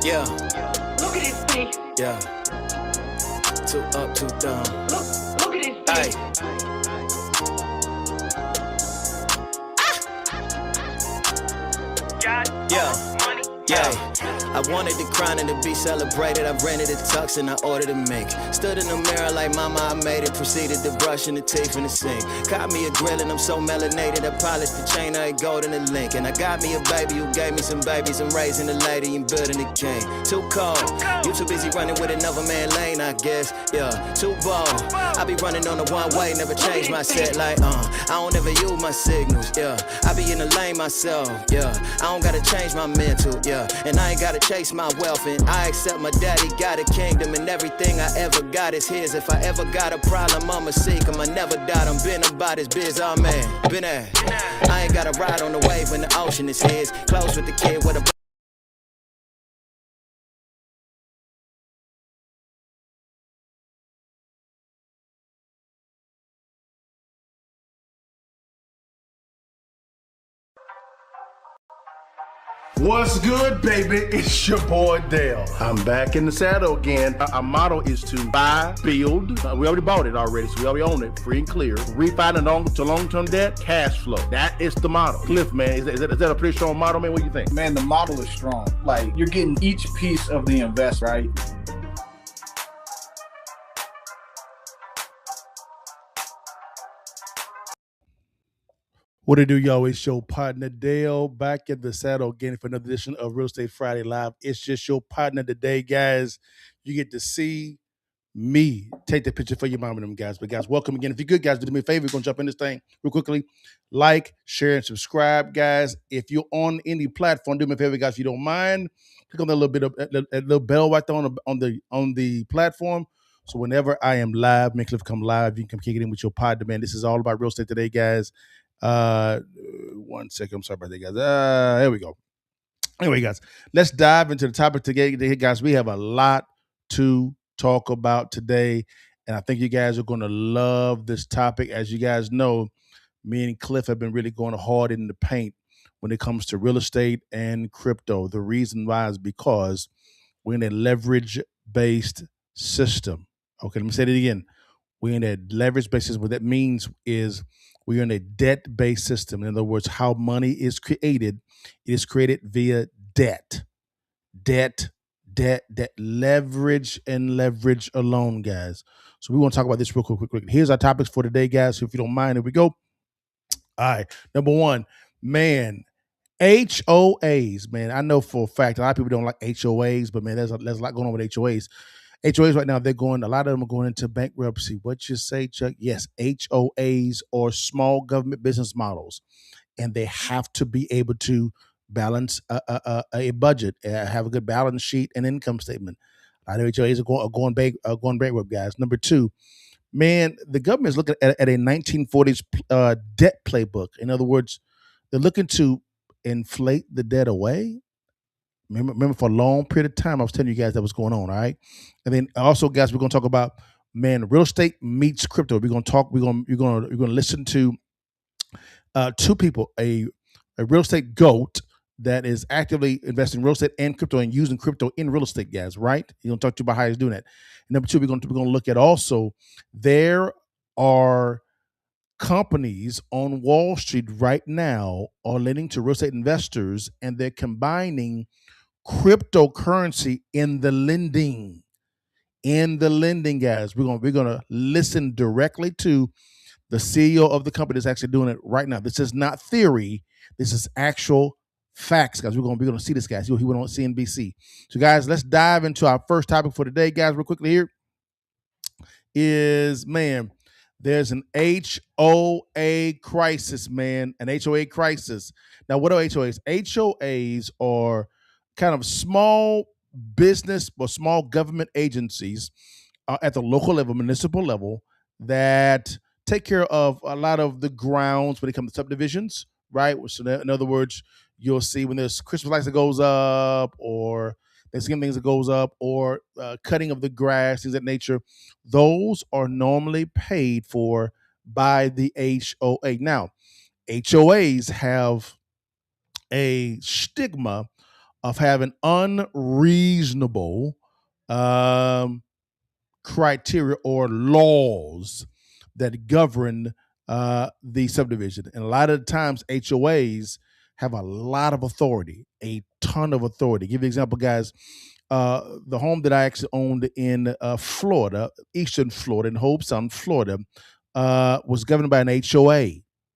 Yeah, Look at his face. yeah. Too up, too down. Look at his Hey. face. Yeah. Yeah, I wanted the crown and to be celebrated. I rented a tux and I ordered a mink. Stood in the mirror like mama, I made it. Proceeded to brush in the teeth in the sink. Caught me a grill and I'm so melanated. I polished the chain, I ain't gold in the link. And I got me a baby who gave me some babies. I'm raising a lady and building a king. Too cold, you too busy running with another man lane, I guess. Yeah, too bold. I be running on the one way, never change my set like, I don't ever use my signals, yeah. I be in the lane myself, yeah. I don't gotta change my mental, yeah. And I ain't gotta chase my wealth, and I accept my daddy got a kingdom, and everything I ever got is his. If I ever got a problem, I'ma seek him. I never doubt him, been about his biz, oh man, been there. I ain't gotta ride on the wave when the ocean is his. Close with the kid with a What's good, baby? It's your boy Dale. I'm back in the saddle again. Our motto is to buy, build. We already bought it already, so we already own it, free and clear. Refinance to long-term debt, cash flow. That is the motto. Cliff, man, is that a pretty strong motto, man? What do you think? Man, the model is strong. Like, you're getting each piece of the invest, right? What it do, y'all? It's your partner Dale back in the saddle again for another edition of Real Estate Friday Live. It's just your partner today, guys. You get to see me take the picture for your mom and them guys. But guys, welcome again. If you're good, guys, do me a favor. We're going to jump in this thing real quickly. Like, share, and subscribe, guys. If you're on any platform, do me a favor, guys, if you don't mind. Click on that little bit of that little bell right there on the platform. So whenever I am live, make Cliff come live. You can come kick it in with your partner, man. This is all about real estate today, guys. 1 second. I'm sorry about that, guys. There we go. Anyway, guys, let's dive into the topic today, guys. We have a lot to talk about today, and I think you guys are going to love this topic. As you guys know, me and Cliff have been really going hard in the paint when it comes to real estate and crypto. The reason why is because we're in a leverage-based system. Okay, let me say it again. We're in a leverage-based system. What that means is we're in a debt-based system. In other words, how money is created, it is created via debt. Debt, leverage, and leverage alone, guys. So we want to talk about this real quick. Here's our topics for today, guys. So if you don't mind, here we go. All right. Number one, man, HOAs, man. I know for a fact a lot of people don't like HOAs, but man, there's a lot going on with HOAs. HOAs right now, a lot of them are going into bankruptcy. What you say, Chuck? Yes, HOAs or small government business models, and they have to be able to balance a budget, have a good balance sheet and income statement. A lot of HOAs are going bankrupt, guys. Number two, man, the government is looking at a 1940s debt playbook. In other words, they're looking to inflate the debt away. Remember, for a long period of time, I was telling you guys that was going on, all right? And then also, guys, we're going to talk about, man, real estate meets crypto. We're going to listen to two people, a real estate GOAT that is actively investing in real estate and crypto and using crypto in real estate, guys, right? He's going to talk to you about how he's doing that. And number two, we're going to look at also, there are companies on Wall Street right now are lending to real estate investors, and they're combining cryptocurrency in the lending. Guys. We're gonna listen directly to the CEO of the company that's actually doing it right now. This is not theory. This is actual facts, guys. We're gonna see this, guys. He went on CNBC. So, guys, let's dive into our first topic for today, guys. Real quickly here is, man, there's an HOA crisis, man. An HOA crisis. Now, what are HOAs? HOAs are kind of small business or small government agencies at the local level, municipal level, that take care of a lot of the grounds when it comes to subdivisions, right? So in other words, you'll see when there's Christmas lights that goes up, or Thanksgiving things that goes up, or cutting of the grass, things of that nature. Those are normally paid for by the HOA. Now, HOAs have a stigma of having unreasonable criteria or laws that govern the subdivision. And a lot of the times, HOAs have a lot of authority, a ton of authority. Give you an example, guys. The home that I actually owned in Florida, Eastern Florida, in Hope Sound, Florida, was governed by an HOA,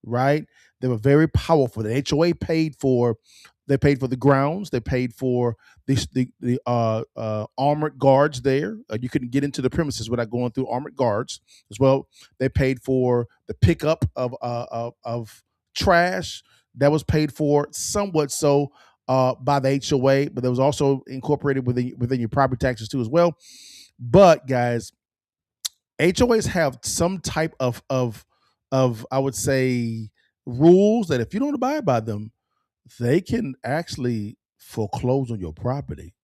right? They were very powerful. The HOA paid for the grounds. They paid for the armored guards there. You couldn't get into the premises without going through armored guards as well. They paid for the pickup of trash. That was paid for somewhat so by the HOA, but that was also incorporated within your property taxes too as well. But guys, HOAs have some type of I would say rules that if you don't abide by them, they can actually foreclose on your property.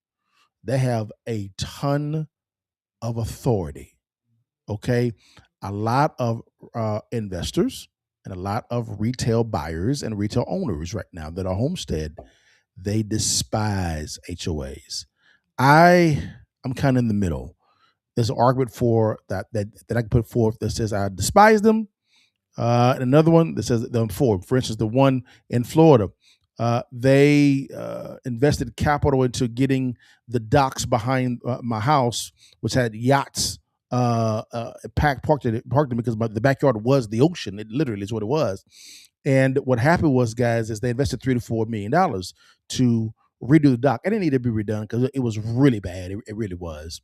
They have a ton of authority. Okay, a lot of investors and a lot of retail buyers and retail owners right now that are homestead, they despise HOAs. I'm kind of in the middle. There's an argument for that I can put forth that says I despise them. And another one that says they're for. For instance, the one in Florida, they invested capital into getting the docks behind my house, which had yachts parked in because the backyard was the ocean. It literally is what it was. And what happened was, guys, is they invested $3 to $4 million to redo the dock. It didn't need to be redone because it was really bad. It really was.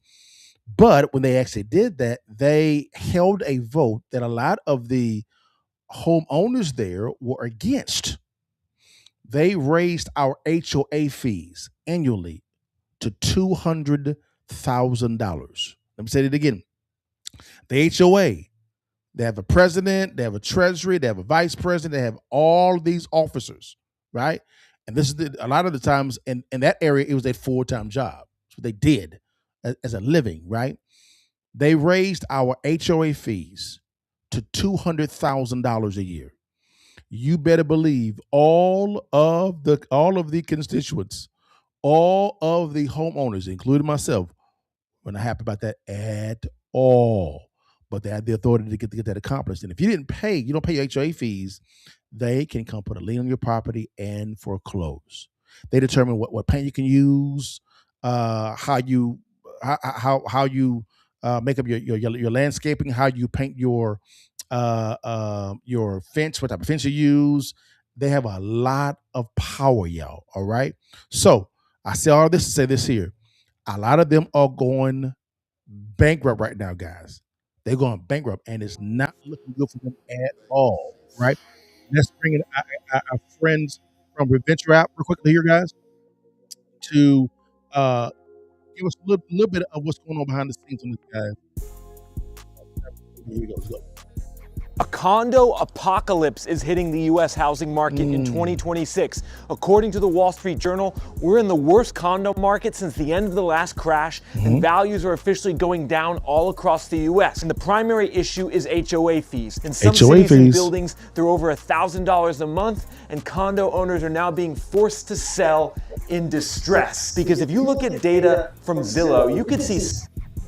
But when they actually did that, they held a vote that a lot of the homeowners there were against. They raised our HOA fees annually to $200,000. Let me say it again. The HOA, they have a president, they have a treasury, they have a vice president, they have all these officers, right? And this is a lot of the times in that area, it was a full-time job. So they did as a living, right? They raised our HOA fees to $200,000 a year. You better believe all of the constituents, all of the homeowners, including myself, were not happy about that at all. But they had the authority to get that accomplished. And if you don't pay your HOA fees, they can come put a lien on your property and foreclose. They determine what paint you can use, how you make up your landscaping, how you paint your fence, what type of fence you use. They have a lot of power, y'all. All right. So I say all this to say this here. A lot of them are going bankrupt right now, guys. They're going bankrupt, and it's not looking good for them at all. Right. Let's bring in our friends from Reventure App real quickly here, guys, to give us a little bit of what's going on behind the scenes on this, guys. Here we go. Let's go. A condo apocalypse is hitting the U.S. housing market in 2026. According to the Wall Street Journal, we're in the worst condo market since the end of the last crash, and values are officially going down all across the U.S. And the primary issue is HOA fees. In some cities and buildings, they're over $1,000 a month, and condo owners are now being forced to sell in distress. Because if you look at data from Zillow, you could see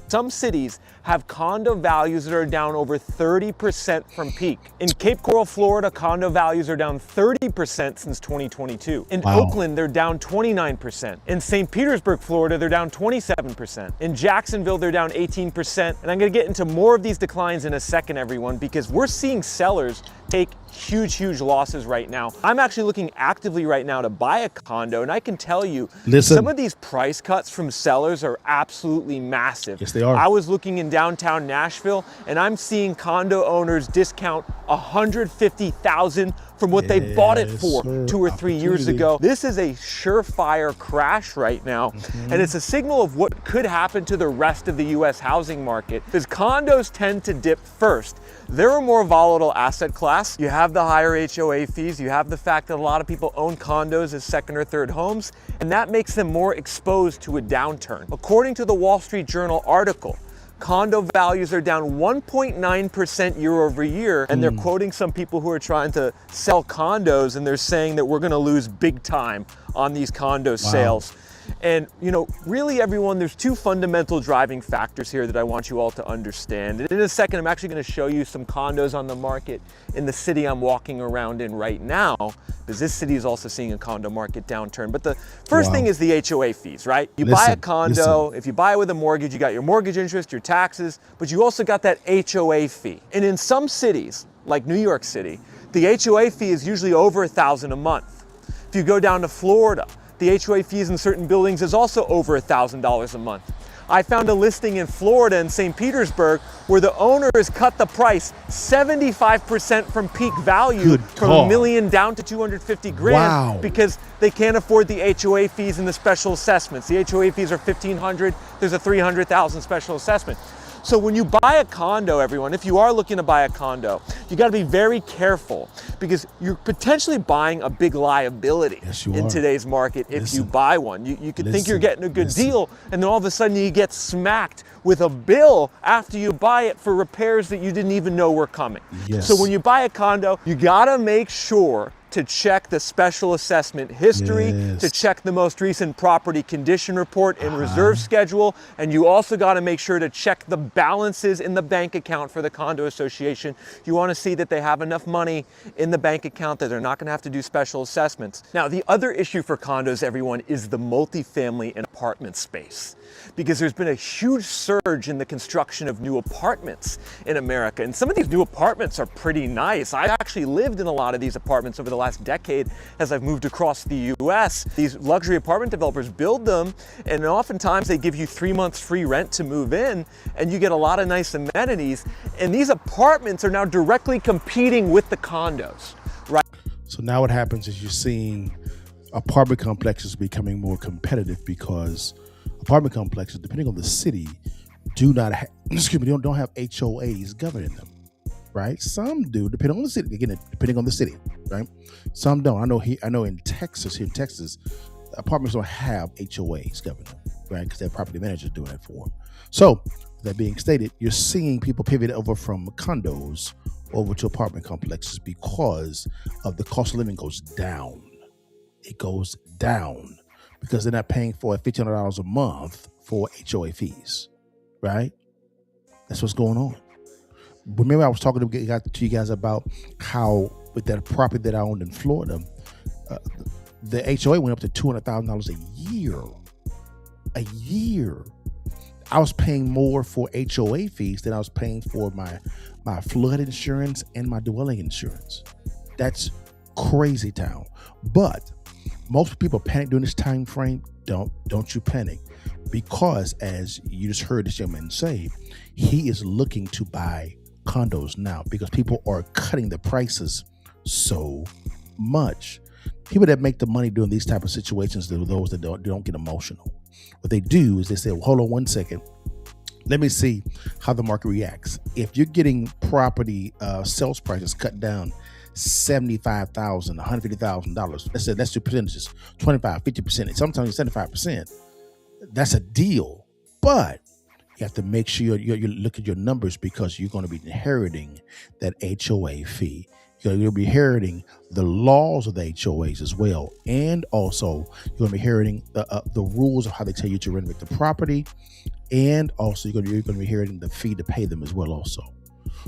some cities have condo values that are down over 30% from peak. In Cape Coral, Florida, condo values are down 30% since 2022. In Oakland, they're down 29%. In St. Petersburg, Florida, they're down 27%. In Jacksonville, they're down 18%. And I'm gonna get into more of these declines in a second, everyone, because we're seeing sellers take huge losses right now. I'm actually looking actively right now to buy a condo, and I can tell you, some of these price cuts from sellers are absolutely massive. Yes, they are. I was looking in downtown Nashville, and I'm seeing condo owners discount $150,000 from what they bought it for 2 or 3 years ago. This is a surefire crash right now, and it's a signal of what could happen to the rest of the US housing market, because condos tend to dip first. They're a more volatile asset class. You have the higher HOA fees, you have the fact that a lot of people own condos as second or third homes, and that makes them more exposed to a downturn. According to the Wall Street Journal article, Condo values are down 1.9% year over year, and they're quoting some people who are trying to sell condos, and they're saying that we're gonna lose big time on these condo sales. And really everyone, there's two fundamental driving factors here that I want you all to understand. And in a second, I'm actually gonna show you some condos on the market in the city I'm walking around in right now, because this city is also seeing a condo market downturn. But the first thing is the HOA fees, right? You buy a condo, if you buy it with a mortgage, you got your mortgage interest, your taxes, but you also got that HOA fee. And in some cities, like New York City, the HOA fee is usually over $1,000 a month. If you go down to Florida, the HOA fees in certain buildings is also over $1,000 a month. I found a listing in Florida in St. Petersburg where the owner has cut the price 75% from peak value, from $1 million down to 250 grand because they can't afford the HOA fees and the special assessments. The HOA fees are $1,500, there's a $300,000 special assessment. So when you buy a condo, everyone, if you are looking to buy a condo, you got to be very careful because you're potentially buying a big liability in today's market if you buy one. You could think you're getting a good deal, and then all of a sudden you get smacked with a bill after you buy it for repairs that you didn't even know were coming. So when you buy a condo, you got to make sure to check the special assessment history, to check the most recent property condition report and reserve schedule, and you also got to make sure to check the balances in the bank account for the condo association. You want to see that they have enough money in the bank account that they're not going to have to do special assessments. Now, the other issue for condos, everyone, is the multifamily and apartment space, because there's been a huge surge in the construction of new apartments in America, and some of these new apartments are pretty nice. I actually lived in a lot of these apartments over the last decade as I've moved across the US. These luxury apartment developers build them, and oftentimes they give you 3 months free rent to move in, and you get a lot of nice amenities, and these apartments are now directly competing with the condos, right? So now what happens is you're seeing apartment complexes becoming more competitive because apartment complexes, depending on the city, don't have HOAs governing them, right? Some do, depending on the city. Again, depending on the city, right? Some don't. I know in Texas, apartments don't have HOAs governing them, right? Because their property managers doing it for them. So that being stated, you're seeing people pivot over from condos over to apartment complexes because of the cost of living goes down. It goes down because they're not paying for $1,500 a month for HOA fees, right? That's what's going on. Remember, I was talking to you guys about how with that property that I owned in Florida, the HOA went up to $200,000 a year. A year. I was paying more for HOA fees than I was paying for my flood insurance and my dwelling insurance. That's crazy town. But most people panic during this time frame. Don't you panic, because as you just heard this young man say, he is looking to buy condos now because people are cutting the prices so much. People that make the money during these type of situations are those that don't get emotional. What they do is they say, well, hold on one second. Let me see how the market reacts. If you're getting property sales prices cut down $75,000, $150,000, let's do percentages, 25, 50%, sometimes 75%. That's a deal. But you have to make sure you look at your numbers, because you're going to be inheriting that HOA fee. You'll be inheriting the laws of the HOAs as well. And also you're going to be inheriting the rules of how they tell you to renovate the property. And also you're going to be inheriting the fee to pay them as well also.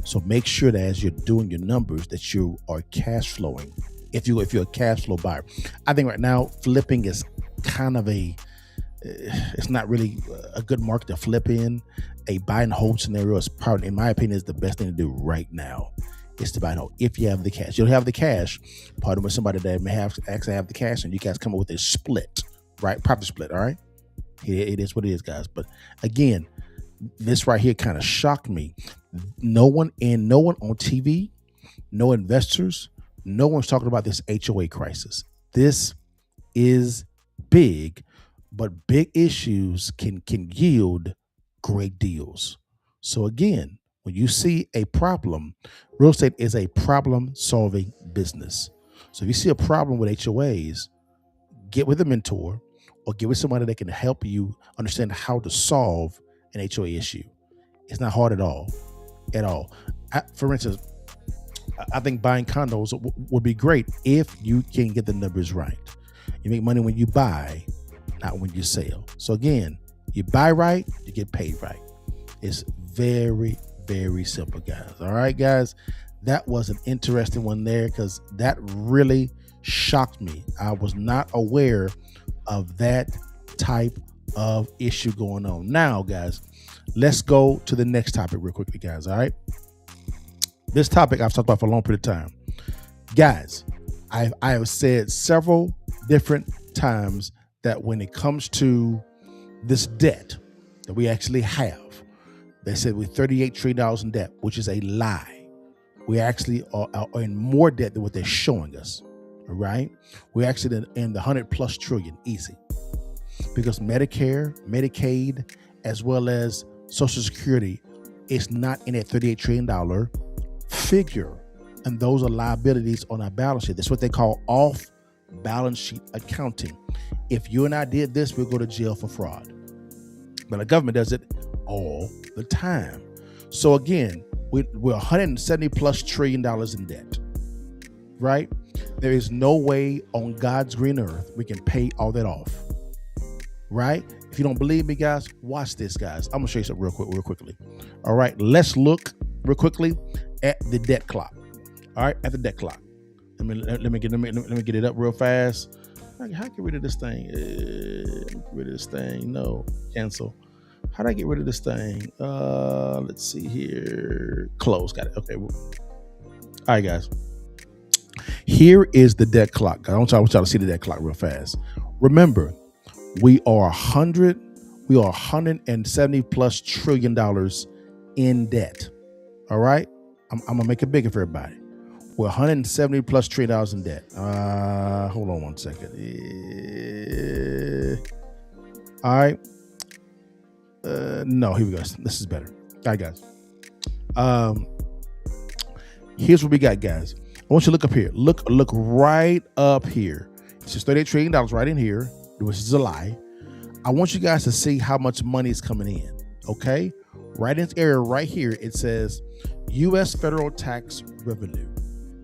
So make sure that as you're doing your numbers that you are cash flowing. If you're a cash flow buyer. I think right now flipping is kind of it's not really a good market to flip in. A buy and hold scenario is probably, in my opinion, is the best thing to do right now. Is to buy and hold if you have the cash. You'll have the cash. Partner with somebody that may actually have the cash, and you guys come up with a split, right? Profit split, all right? It is what it is, guys. But again, this right here kind of shocked me. No one on TV, no investors, no one's talking about this HOA crisis. This is big, but big issues can yield great deals. So again, when you see a problem, real estate is a problem-solving business. So if you see a problem with HOAs, get with a mentor or get with somebody that can help you understand how to solve an HOA issue. It's not hard at all. For instance, I think buying condos would be great if you can get the numbers right. You make money when you buy, not when you sell. So again, you buy right, you get paid right. It's very, very simple, guys. All right, guys. That was an interesting one there because that really shocked me. I was not aware of that type of issue going on. Now, guys, let's go to the next topic real quickly, guys. All right. This topic I've talked about for a long period of time. Guys, I have said several different times that when it comes to this debt that we actually have, they said we're $38 trillion in debt, which is a lie. We actually are in more debt than what they're showing us. All right. We're actually in the 100+ trillion easy because Medicare, Medicaid, as well as Social Security is not in that $38 trillion figure. And those are liabilities on our balance sheet. That's what they call off balance sheet accounting. If you and I did this, we'll go to jail for fraud. But the government does it all the time. So again, we're $170+ trillion in debt, right? There is no way on God's green earth we can pay all that off, right? If you don't believe me, guys, watch this, guys. I'm gonna show you something real quickly. All right, let's look real quickly at the debt clock. All right, at the debt clock. Let me get it up real fast. How can I get rid of this thing? Get rid of this thing. No, cancel. How do I get rid of this thing? Let's see here. Close. Got it. Okay. All right, guys. Here is the debt clock. I want y'all to see the debt clock real fast. Remember, we are $170+ trillion in debt. All right. I'm gonna make it bigger for everybody. We're $170+ trillion in debt. Hold on one second. All right. No, here we go. This is better. All right, guys. Here's what we got, guys. I want you to look up here. Look right up here. It's just $38 trillion right in here, which is a lie. I want you guys to see how much money is coming in. Okay? Right in this area right here, it says U.S. federal tax revenue,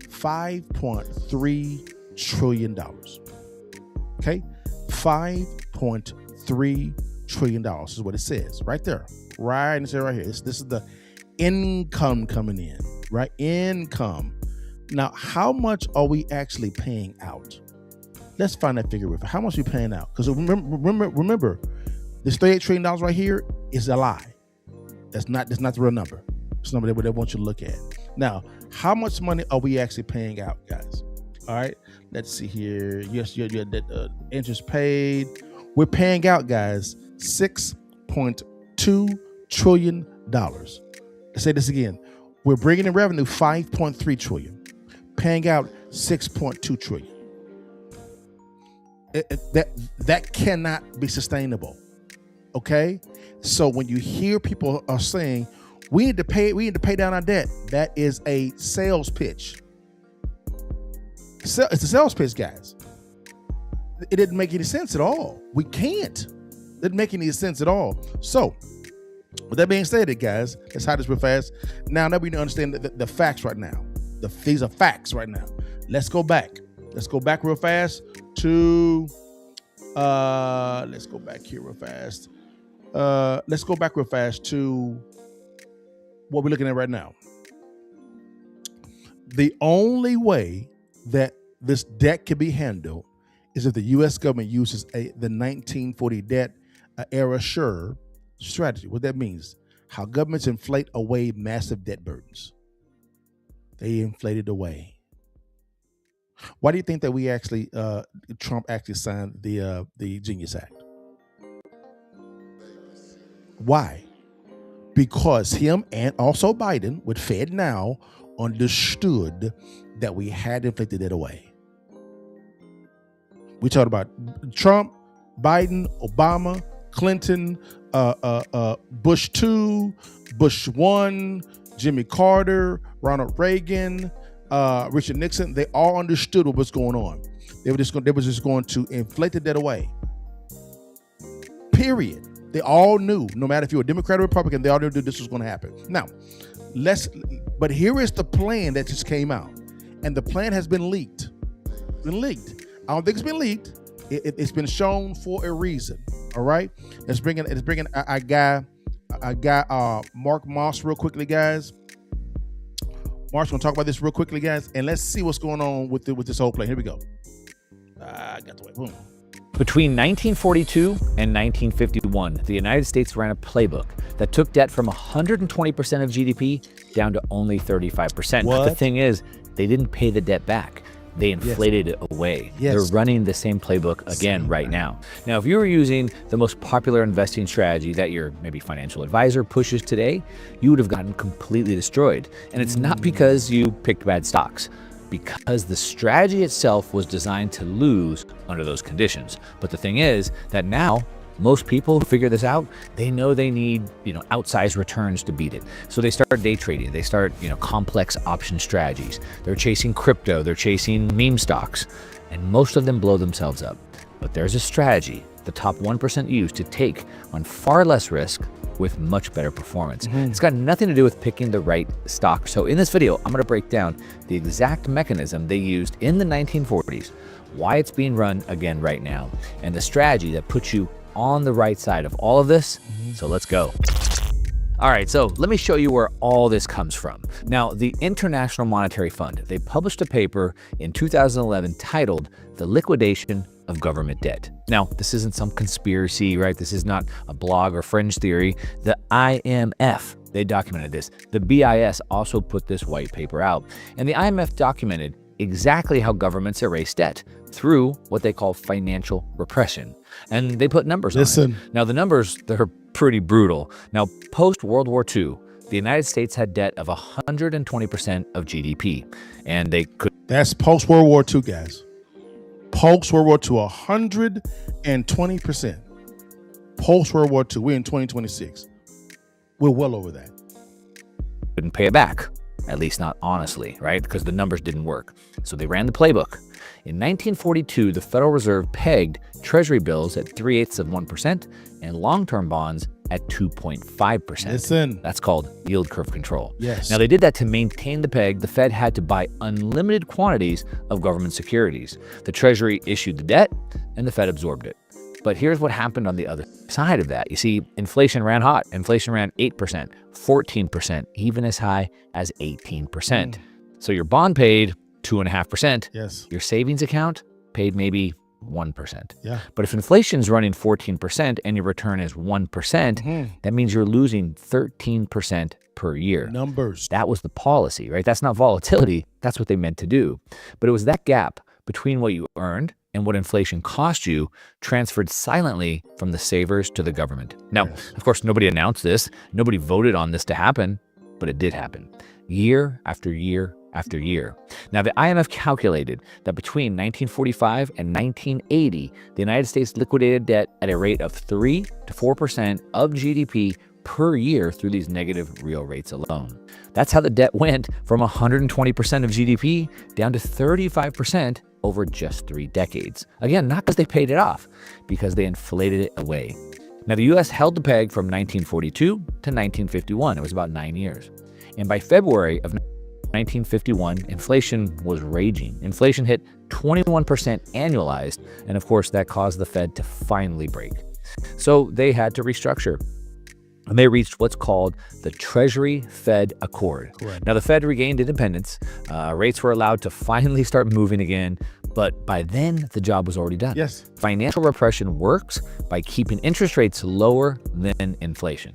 $5.3 trillion. Okay? $5.3 trillion is what it says right there. Right in this area right here. This is the income coming in, right? Income. Now, how much are we actually paying out? Let's find that figure. How much are we paying out? Because remember, this $38 trillion right here is a lie. That's not the real number. It's the number that they want you to look at. Now, how much money are we actually paying out, guys? All right, let's see here. Yes, your interest paid. We're paying out, guys, $6.2 trillion. Let's say this again. We're bringing in revenue $5.3 trillion, paying out $6.2 trillion. That cannot be sustainable. Okay, so when you hear people are saying we need to pay down our debt, that is a sales pitch. It's a sales pitch, guys. It didn't make any sense at all. We can't. It didn't make any sense at all. So, with that being said, guys, let's hide this real fast. Now that we understand the facts right now. These are facts right now. Let's go back. Let's go back real fast to let's go back here real fast. Let's go back real fast to what we're looking at right now. The only way that this debt can be handled is if the U.S. government uses the 1940 debt era sure strategy. What that means, how governments inflate away massive debt burdens. They inflated away. Why do you think that we actually, Trump actually signed the Genius Act? Why? Because him and also Biden with Fed now understood that we had inflated it away. We talked about Trump, Biden, Obama, Clinton, Bush 2, Bush 1, Jimmy Carter, Ronald Reagan, Richard Nixon. They all understood what was going on. They were just going to inflate the debt away. Period. They all knew, no matter if you were Democrat or Republican, they all knew this was going to happen. Now, but here is the plan that just came out. And the plan has been leaked. I don't think it's been leaked. It's been shown for a reason. All right. It's bringing a guy, Mark Moss, real quickly, guys. Mark's gonna talk about this real quickly, guys, and let's see what's going on with this whole plan. Here we go. I got the way. Boom. Between 1942 and 1951, the United States ran a playbook that took debt from 120% of GDP down to only 35%. What? But the thing is, they didn't pay the debt back. They inflated it away. Yes. They're running the same playbook again right now. Now, if you were using the most popular investing strategy that your maybe financial advisor pushes today, you would have gotten completely destroyed. And it's not because you picked bad stocks, because the strategy itself was designed to lose under those conditions. But the thing is that now, most people who figure this out, they know they need, outsized returns to beat it. So they start day trading. They start, complex option strategies. They're chasing crypto. They're chasing meme stocks. And most of them blow themselves up. But there's a strategy the top 1% use to take on far less risk with much better performance. It's got nothing to do with picking the right stock. So in this video, I'm going to break down the exact mechanism they used in the 1940s, why it's being run again right now, and the strategy that puts you on the right side of all of this. So let's go. All right, so let me show you where all this comes from. Now, the International Monetary Fund, they published a paper in 2011 titled The Liquidation of Government Debt. Now, this isn't some conspiracy, right? This is not a blog or fringe theory. The IMF, they documented this. The BIS also put this white paper out. And the IMF documented exactly how governments erase debt through what they call financial repression. And they put numbers on it. Now, the numbers, they're pretty brutal. Now, post-World War II, the United States had debt of 120% of GDP. And they could... That's post-World War II, guys. Post-World War II, 120%. Post-World War II, we're in 2026. We're well over that. Couldn't pay it back. At least not honestly, right? Because the numbers didn't work. So they ran the playbook. In 1942, the Federal Reserve pegged Treasury bills at 0.3% and long-term bonds at 2.5%. Listen. That's called yield curve control. Yes. Now, they did that to maintain the peg. The Fed had to buy unlimited quantities of government securities. The Treasury issued the debt, and the Fed absorbed it. But here's what happened on the other side of that. You see, inflation ran hot. Inflation ran 8%, 14%, even as high as 18%. So your bond paid 2.5%. Yes. Your savings account paid maybe 1%. Yeah. But if inflation's running 14% and your return is 1%, that means you're losing 13% per year. Numbers. That was the policy, right? That's not volatility. That's what they meant to do. But it was that gap between what you earned and what inflation cost you transferred silently from the savers to the government. Now, of course, nobody announced this. Nobody voted on this to happen, but it did happen year after year after year. Now, the IMF calculated that between 1945 and 1980, the United States liquidated debt at a rate of 3 to 4% of GDP per year through these negative real rates alone. That's how the debt went from 120% of GDP down to 35% over just 3 decades. Again, not because they paid it off, because they inflated it away. Now, the U.S. held the peg from 1942 to 1951. It was about 9 years. And by February of 1951, inflation was raging. Inflation hit 21% annualized, and of course, that caused the Fed to finally break. So they had to restructure. And they reached what's called the Treasury-Fed Accord. Correct. Now, the Fed regained independence. Rates were allowed to finally start moving again. But by then, the job was already done. Yes. Financial repression works by keeping interest rates lower than inflation.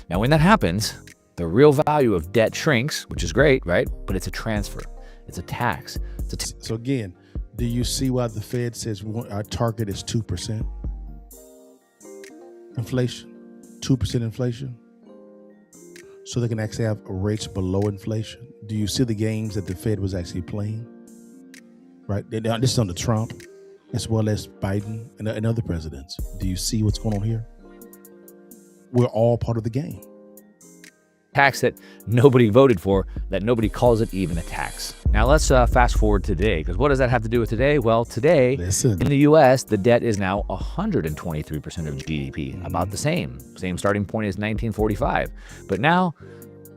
Now, when that happens, the real value of debt shrinks, which is great, right? But it's a transfer. It's a tax. So again, do you see why the Fed says our target is 2% inflation? 2% inflation, so they can actually have rates below inflation. Do you see the games that the Fed was actually playing? Right, this is under Trump, as well as Biden and other presidents. Do you see what's going on here? We're all part of the game. tax that nobody voted for, that nobody calls it even a tax. Now let's fast forward to today, because what does that have to do with today? Well, today in the US, the debt is now 123% of GDP, about the same starting point as 1945. But now,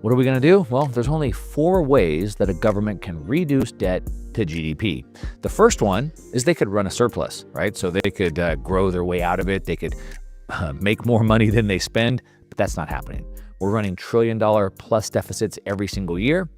what are we going to do? Well, there's only 4 ways that a government can reduce debt to GDP. The first one is they could run a surplus, right? So they could grow their way out of it. They could make more money than they spend, but that's not happening. We're running $1 trillion plus deficits every single year.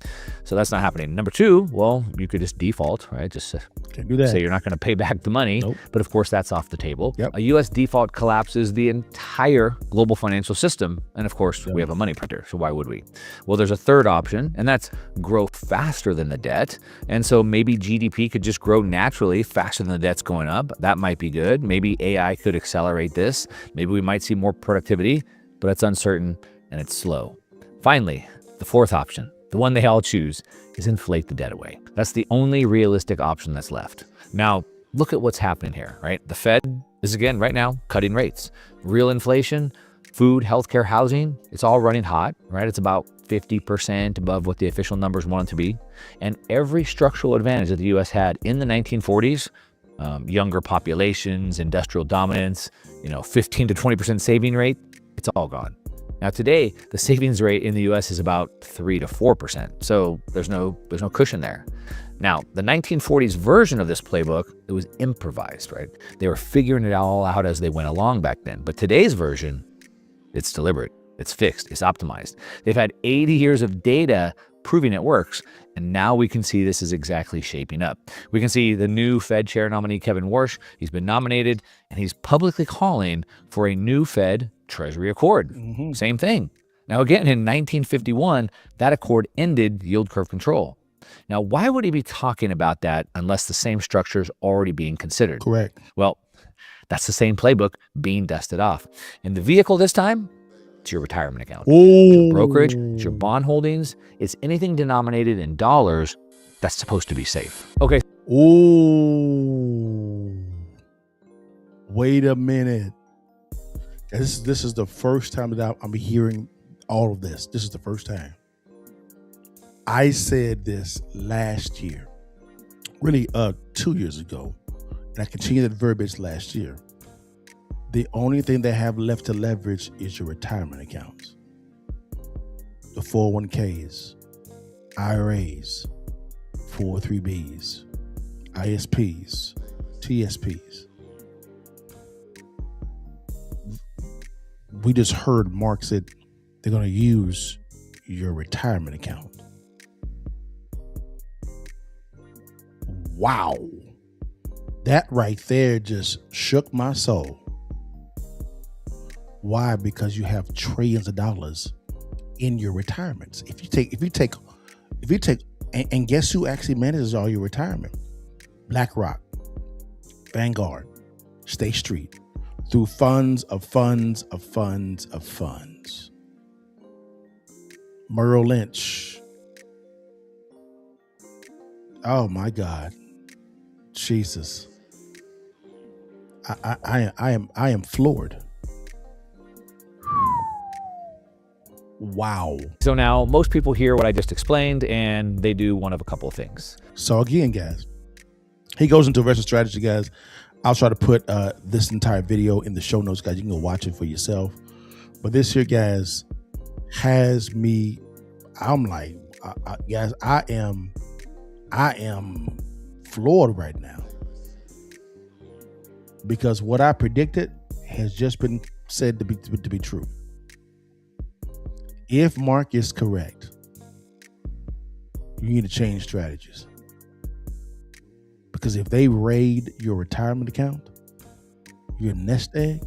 So that's not happening. Number 2, well, you could just default, right? Just Can't do that. say you're not going to pay back the money. Nope. But of course, that's off the table. Yep. A U.S. default collapses the entire global financial system. And of course, we have a money printer. So why would we? Well, there's a third option, and that's grow faster than the debt. And so maybe GDP could just grow naturally faster than the debt's going up. That might be good. Maybe AI could accelerate this. Maybe we might see more productivity, but it's uncertain and it's slow. Finally, the fourth option, the one they all choose, is inflate the debt away. That's the only realistic option that's left. Now, look at what's happening here, right? The Fed is, again, right now, cutting rates. Real inflation, food, healthcare, housing, it's all running hot, right? It's about 50% above what the official numbers want it to be. And every structural advantage that the U.S. had in the 1940s, younger populations, industrial dominance, 15 to 20% saving rate, it's all gone. Now today, the savings rate in the US is about 3 to 4%. So there's no cushion there. Now, the 1940s version of this playbook, it was improvised, right? They were figuring it all out as they went along back then. But today's version, it's deliberate, it's fixed, it's optimized. They've had 80 years of data proving it works. And now we can see this is exactly shaping up. We can see the new Fed chair nominee, Kevin Warsh, he's been nominated, and he's publicly calling for a new Fed Treasury Accord. Same thing. Now, again, in 1951, that accord ended yield curve control. Now, why would he be talking about that unless the same structure is already being considered? Correct. Well, that's the same playbook being dusted off. And the vehicle this time, it's your retirement account. It's your brokerage, it's your bond holdings, it's anything denominated in dollars that's supposed to be safe. Okay. Ooh. Wait a minute. This is the first time that I'm hearing all of this. This is the first time. I said this last year, really 2 years ago, and I continued that verbiage last year. The only thing they have left to leverage is your retirement accounts. The 401ks, IRAs, 403bs, ISPs, TSPs. We just heard Mark said they're going to use your retirement account. Wow. That right there just shook my soul. Why? Because you have trillions of dollars in your retirements. If you take, and guess who actually manages all your retirement? BlackRock, Vanguard, State Street, through funds of funds of funds of funds. Merrill Lynch. Oh my God. Jesus. I am floored. Wow. So now most people hear what I just explained and they do one of a couple of things. So again, guys, he goes into investment strategy, guys. I'll try to put this entire video in the show notes, guys. You can go watch it for yourself. But this here, guys, has me. I'm like, guys, I am floored right now, because what I predicted has just been said to be true. If Mark is correct, you need to change strategies. Because if they raid your retirement account, your nest egg,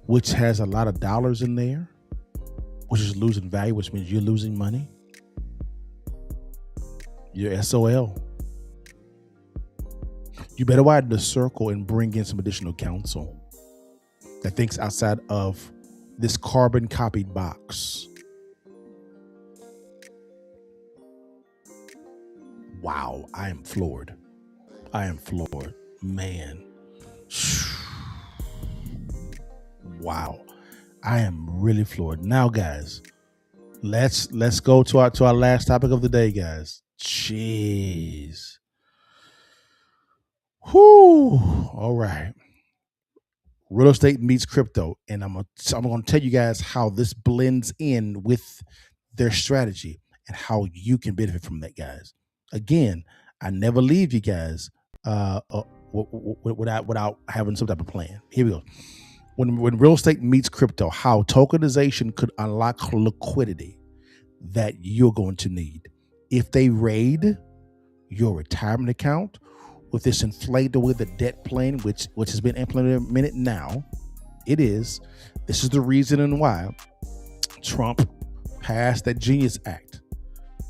which has a lot of dollars in there, which is losing value, which means you're losing money, your SOL, you better widen the circle and bring in some additional counsel that thinks outside of this carbon copied box. Wow, I am floored. Man. Wow. I am really floored. Now, guys, Let's go to our last topic of the day, guys. Jeez. Whoo. All right. Real estate meets crypto, and I'm gonna tell you guys how this blends in with their strategy and how you can benefit from that, guys. Again, I never leave you guys without having some type of plan. Here we go. When real estate meets crypto, how tokenization could unlock liquidity that you're going to need. If they raid your retirement account with this inflated with the debt plan, which has been implemented now, this is the reason and why Trump passed that Genius Act,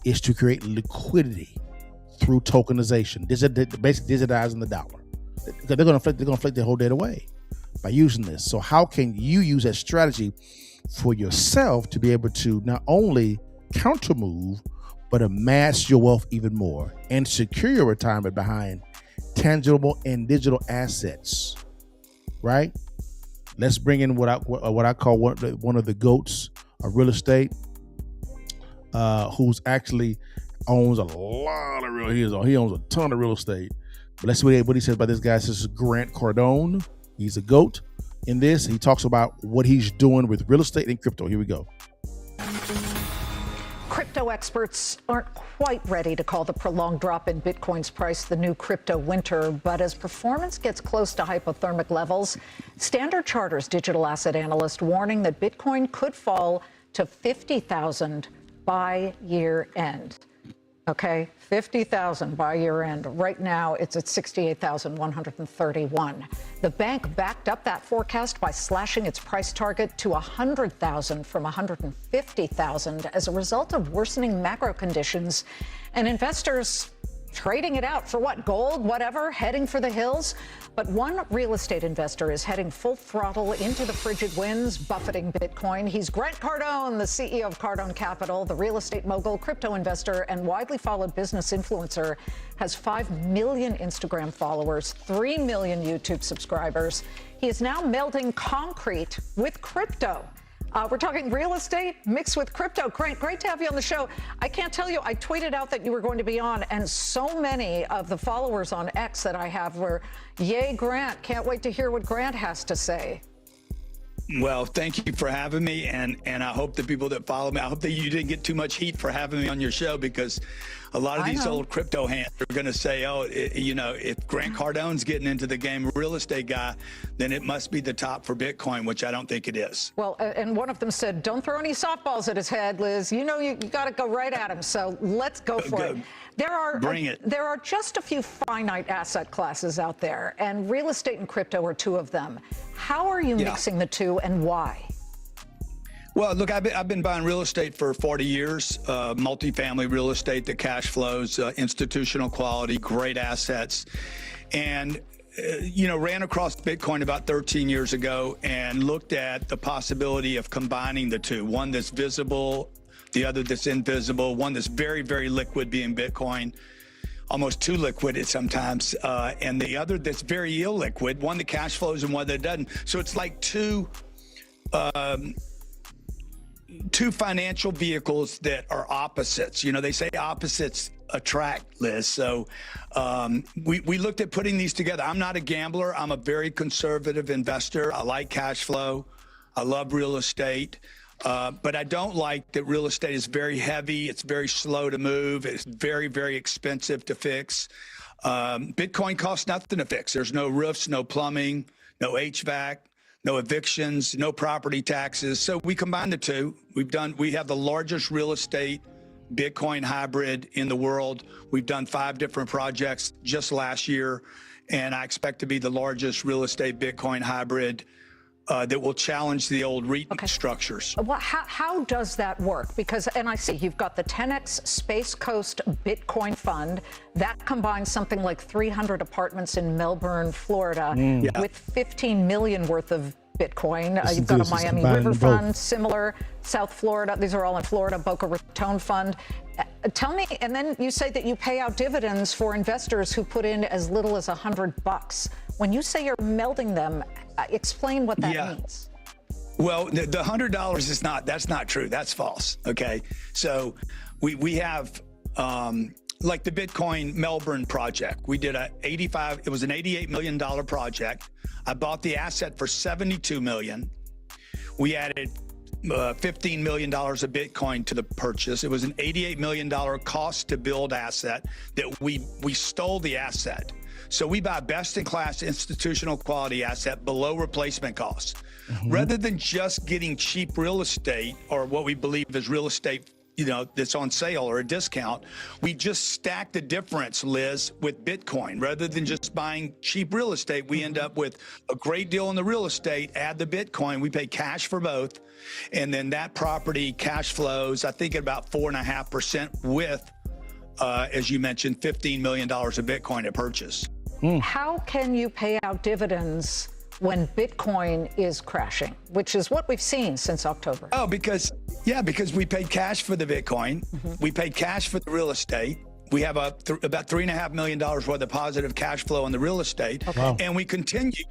is to create liquidity through tokenization. Basically digitizing the dollar. They're going to inflate the whole debt away by using this. So how can you use that strategy for yourself to be able to not only counter move, but amass your wealth even more and secure your retirement behind tangible and digital assets, right? Let's bring in what I call one of the goats of real estate, who's actually owns a lot of real. He owns a ton of real estate. But let's see what he says about this guy. This is Grant Cardone. He's a GOAT in this. He talks about what he's doing with real estate and crypto. Here we go. Crypto experts aren't quite ready to call the prolonged drop in Bitcoin's price the new crypto winter, but as performance gets close to hypothermic levels, Standard Chartered's digital asset analyst warning that Bitcoin could fall to 50,000 by year end. Okay, 50,000 by year end. Right now, it's at 68,131. The bank backed up that forecast by slashing its price target to 100,000 from 150,000 as a result of worsening macro conditions and investors trading it out for what, gold, whatever, heading for the hills. But one real estate investor is heading full throttle into the frigid winds, buffeting Bitcoin. He's Grant Cardone, the CEO of Cardone Capital, the real estate mogul, crypto investor, and widely followed business influencer, has 5 million Instagram followers, 3 million YouTube subscribers. He is now melding concrete with crypto. We're talking real estate mixed with crypto. Great to have you on the show. I can't tell you, I tweeted out that you were going to be on, and so many of the followers on X that I have were, yay, Grant. Can't wait to hear what Grant has to say. Well, thank you for having me, and I hope the people that follow me, I hope that you didn't get too much heat for having me on your show, because a lot of these old crypto hands are going to say, oh, if Grant Cardone's getting into the game, real estate guy, then it must be the top for Bitcoin, which I don't think it is. Well, and one of them said, don't throw any softballs at his head, Liz. You know, you got to go right at him. So let's go for it. There are just a few finite asset classes out there, and real estate and crypto are two of them. How are you mixing the two, and why? Well, look, I've been buying real estate for 40 years, multifamily real estate that cash flows, institutional quality, great assets, and ran across Bitcoin about 13 years ago and looked at the possibility of combining the two, one that's visible, the other that's invisible, one that's very, very liquid, being Bitcoin, almost too liquid sometimes, and the other that's very illiquid, one that cash flows and one that doesn't. So it's like two financial vehicles that are opposites. You know, they say opposites attract, Liz. So we looked at putting these together. I'm not a gambler. I'm a very conservative investor. I like cash flow. I love real estate. But I don't like that real estate is very heavy. It's very slow to move. It's very, very expensive to fix. Bitcoin costs nothing to fix. There's no roofs, no plumbing, no HVAC, no evictions, no property taxes. So we combine the two. We have the largest real estate Bitcoin hybrid in the world. We've done 5 different projects just last year, and I expect to be the largest real estate Bitcoin hybrid that will challenge the old REIT structures. Well, how does that work? Because, and I see you've got the 10X Space Coast Bitcoin Fund that combines something like 300 apartments in Melbourne, Florida, with 15 million worth of Bitcoin. You've got a Miami River Fund, similar, South Florida. These are all in Florida. Boca Raton Fund. Tell me, and then you say that you pay out dividends for investors who put in as little as $100. When you say you're melding them, explain what that means. Well, the $100 is that's not true. That's false. Okay. So we have, like the Bitcoin Melbourne project, we did it was an $88 million project. I bought the asset for $72 million. We added $15 million of Bitcoin to the purchase. It was an $88 million cost to build asset that we stole the asset. So we buy best in class institutional quality asset below replacement costs. Rather than just getting cheap real estate or what we believe is real estate, that's on sale or a discount, we just stack the difference, Liz, with Bitcoin. Rather than just buying cheap real estate, we end up with a great deal on the real estate, add the Bitcoin, we pay cash for both, and then that property cash flows, I think, at about 4.5% with, as you mentioned, $15 million of Bitcoin at purchase. How can you pay out dividends when Bitcoin is crashing, which is what we've seen since October? Oh, because we paid cash for the Bitcoin. We paid cash for the real estate. We have about $3.5 million worth of positive cash flow on the real estate. Okay. Wow. And we